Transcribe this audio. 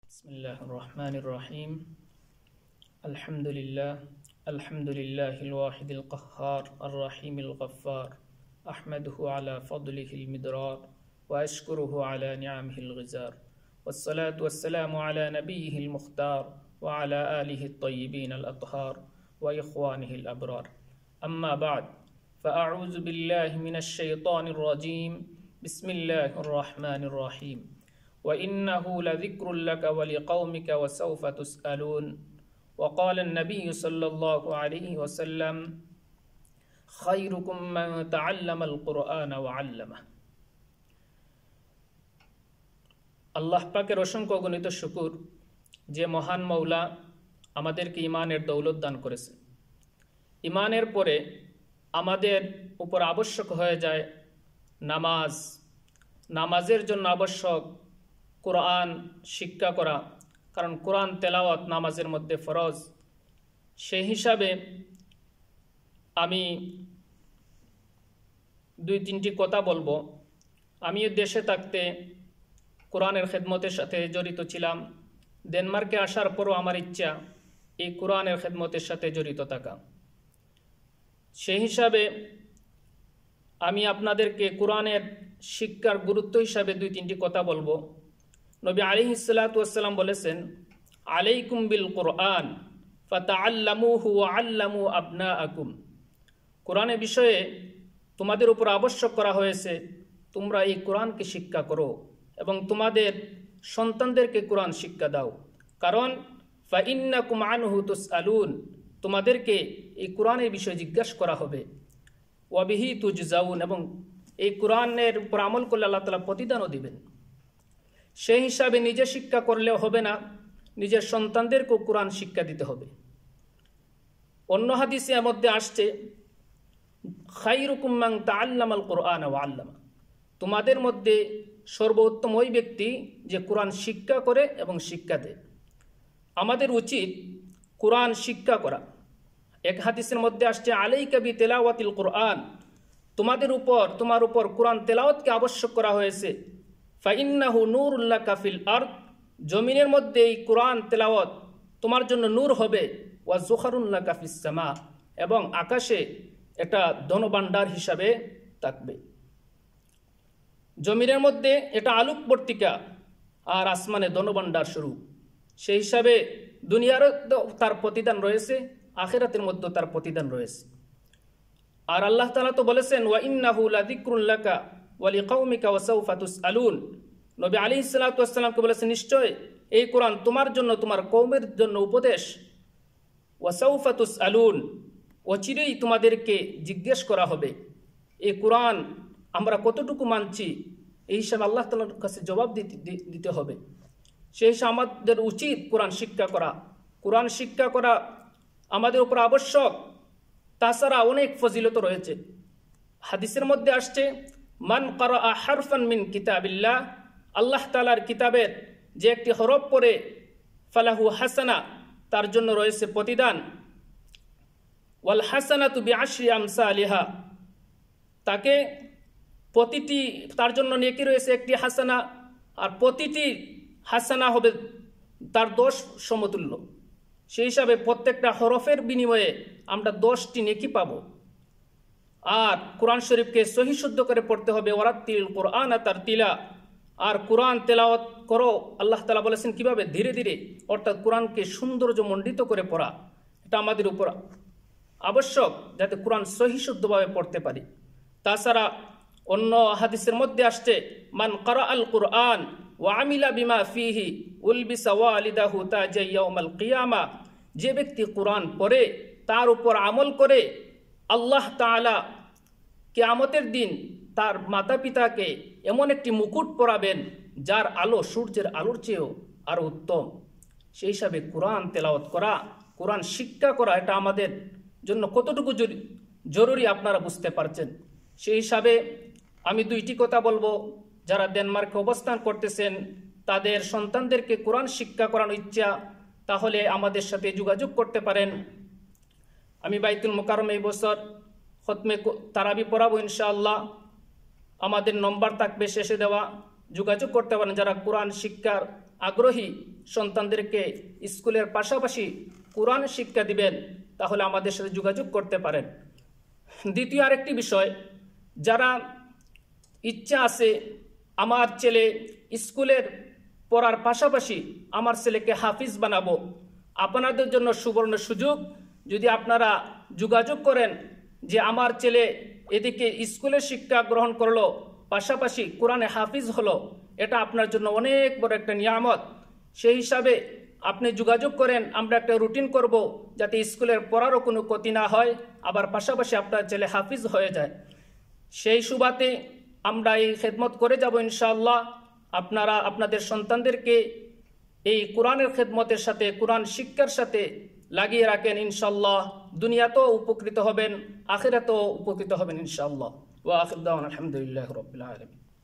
بسم الله الرحمن الرحيم. الحمد لله الواحد القهار الرحيم الغفار، أحمده على فضله المدرار وأشكره على نعمه الغزار، والصلاة والسلام على نبيه المختار وعلى آله الطيبين الأطهار وإخوانه الأبرار. أما بعد، فأعوذ بالله من الشيطان الرجيم. بسم الله الرحمن الرحيم. وإنه لذكر لك ولقومك وسوف تسألون. وقال النبي صلى الله عليه وسلم: خيركم من تعلم القرآن وعلمه। আল্লাহ পাকের অসংখ্য গণিত শুকর যে মহান মওলা আমাদেরকে ইমানের দৌলত দান করেছে। ইমানের পরে আমাদের উপর আবশ্যক হয়ে যায় নামাজ। নামাজের জন্য আবশ্যক কোরআন শিক্ষা করা, কারণ কোরআন তেলাওয়াত নামাজের মধ্যে ফরজ। সেই হিসাবে আমি দুই তিনটি কথা বলবো। আমি দেশে থাকতে কোরআনের খেদমতের সাথে জড়িত ছিলাম। ডেনমার্কে আসার পরও আমার ইচ্ছা এই কোরআনের খেদমতের সাথে জড়িত থাকা। সেই হিসাবে আমি আপনাদেরকে কোরআনের শিক্ষার গুরুত্ব হিসাবে দুই তিনটি কথা বলবো। নবী আলাইহিস সালাতু ওয়াস সালাম বলেছেন, আলাইকুম বিল কোরআন ফাতাআল্লামুহু ওয়া আল্লামু আবনাআকুম। কোরআনের বিষয়ে তোমাদের উপর আবশ্যক করা হয়েছে তোমরা এই কোরআনকে শিক্ষা করো এবং তোমাদের সন্তানদেরকে কোরআন শিক্ষা দাও, কারণ ফাইন্নাকুম আনহু তুসআলুন, তোমাদেরকে এই কোরআনের বিষয়ে জিজ্ঞাসা করা হবে। ওয়া বিহি তুজজাউন, এবং এই কোরআনের উপর আমল করলে আল্লাহ তাআলা প্রতিদানও দিবেন। সেই হিসাবে নিজে শিক্ষা করলেও হবে না, নিজের সন্তানদেরকেও কোরআন শিক্ষা দিতে হবে। অন্য হাদিসে এর মধ্যে আসছে, খায়রুকুম মান তাআল্লামাল কুরআন ওয়া আল্লামা, তোমাদের মধ্যে সর্বোত্তম ওই ব্যক্তি যে কোরআন শিক্ষা করে এবং শিক্ষা দেয়। আমাদের উচিত কোরআন শিক্ষা করা। এক হাদিসের মধ্যে আসছে, আলাইকা বিতিলাওয়াতিল কুরআন, তোমার উপর কোরআন তেলাওয়াতকে আবশ্যক করা হয়েছে। ফাইন্নাহু নূরুল লাকা ফিল আরদ, জমিনের মধ্যে এই কোরআন তেলাওয়াত তোমার জন্য নূর হবে। ওয়া যুখারুন লাকা ফিস সামা, এবং আকাশে এটা ধনভাণ্ডার হিসাবে থাকবে। জমিনের মধ্যে এটা আলোকবর্তিকা আর আসমানে ধনভাণ্ডার স্বরূপ। সেই হিসাবে দুনিয়ারও তার প্রতিদান রয়েছে, আখিরাতের মধ্যে তার প্রতিদান রয়েছে। আর আল্লাহ তাআলা তো বলেছেন, ওয়া ইন্নাহু লাযিকরুন লাকা ওয়া লিকাওমিকা ওয়া সাওফা তুসআলুন। নবী আলাইহিস সালাতু ওয়াস সালামকে বলেছেন, নিশ্চয় এই কোরআন তোমার জন্য, তোমার কওমের জন্য উপদেশ। ওয়া সাওফা তুসআলুন, অচিরেই তোমাদেরকে জিজ্ঞেস করা হবে। এই কোরআন আমরা কতটুকু মানছি এই হিসাবে আল্লাহ তাআলার কাছে জবাব দিতে হবে। সেই হিসাবে আমাদের উচিত কোরআন শিক্ষা করা। কোরআন শিক্ষা করা আমাদের উপর আবশ্যক। তাছাড়া অনেক ফজিলত রয়েছে। হাদিসের মধ্যে আসছে, মান ক্বারাআ হারফান মিন কিতাবিল্লাহ, আল্লাহ তাআলার কিতাবের যে একটি হরফ পড়ে, ফালাহু হাসানা, তার জন্য রয়েছে প্রতিদান। ওয়াল হাসানাতু বিআশরি আমসালিহা, তাকে তার জন্য নেকি রয়েছে একটি হাসানা, আর প্রতিটি হাসানা হবে তার 10 সমতুল্য। সেই হিসাবে প্রত্যেকটা হরফের বিনিময়ে আমরা 10টি নেকি পাবো। আর কোরআন শরীফকে সহি শুদ্ধ করে পড়তে হবে। ওয়ারাত্তিল কুরআনা তারতিলা, আর কোরআন তেলাওয়াত করো। আল্লাহ তাআলা বলেছেন কিভাবে, ধীরে ধীরে, অর্থাৎ কোরআনকে সৌন্দর্যমণ্ডিত করে পড়া। এটা আমাদের উপর আবশ্যক, যাতে কোরআন সহি শুদ্ধভাবে পড়তে পারি। তাছাড়া অন্য হাদিসের মধ্যে আসছে, মান ক্বারাআল কুরআন ওয়া আমিলা বিমা ফিহি উলবিসা ওয়ালিদাহু তাজা ইয়াউমাল কিয়ামা, যে ব্যক্তি কোরআন পড়ে তার উপর আমল করে, আল্লাহ তাআলা কিয়ামতের দিন তার মাতা পিতাকে এমন একটি মুকুট পরাবেন যার আলো সূর্যের আলোর চেয়েও আরো উত্তম। সেই হিসাবে কোরআন তেলাওয়াত করা, কোরআন শিক্ষা করা, এটা আমাদের জন্য কতটুকু জরুরি আপনারা বুঝতে পারছেন। সেই হিসাবে আমি দুইটি কথা বলবো। যারা ডেনমার্কে অবস্থান করতেছেন তাদের সন্তানদেরকে কোরআন শিক্ষা করানোর ইচ্ছা, তাহলে আমাদের সাথে যোগাযোগ করতে পারেন। আমি বাইতুল মুকাররমে এই বছর খতমে তারাবি পড়াবো ইনশাআল্লাহ। আমাদের নম্বর থাকবে শেষে দেওয়া, যোগাযোগ করতে পারেন। যারা কোরআন শিক্ষার আগ্রহী সন্তানদেরকে স্কুলের পাশাপাশি কোরআন শিক্ষা দিবেন, তাহলে আমাদের সাথে যোগাযোগ করতে পারেন। দ্বিতীয় আরেকটি বিষয়, যারা ইচ্ছা আছে আমার ছেলে স্কুলের পড়ার পাশাপাশি আমার ছেলেকে হাফিজ বানাবো, আপনাদের জন্য সুবর্ণ সুযোগ। যদি আপনারা যোগাযোগ করেন যে আমার ছেলে এদিকে স্কুলের শিক্ষা গ্রহণ করলো, পাশাপাশি কোরআনে হাফিজ হলো, এটা আপনার জন্য অনেক বড় একটা নিয়ামত। সেই হিসাবে আপনি যোগাযোগ করেন, আমরা একটা রুটিন করব যাতে স্কুলের পড়ারও কোনো ক্ষতি না হয়, আবার পাশাপাশি আপনার ছেলে হাফিজ হয়ে যায়। সেই সুবাদে আমরা এই খেদমত করে যাব ইনশাআল্লাহ। আপনারা আপনাদের সন্তানদেরকে এই কোরআনের খেদমতের সাথে, কোরআন শিক্ষার সাথে লাগিয়ে রাখেন, ইনশাআল্লাহ দুনিয়াতেও উপকৃত হবেন, আখিরাতেও উপকৃত হবেন ইনশাআল্লাহ। ওয়া আখির দাওয়ানা আলহামদুলিল্লাহি রাব্বিল আলামিন।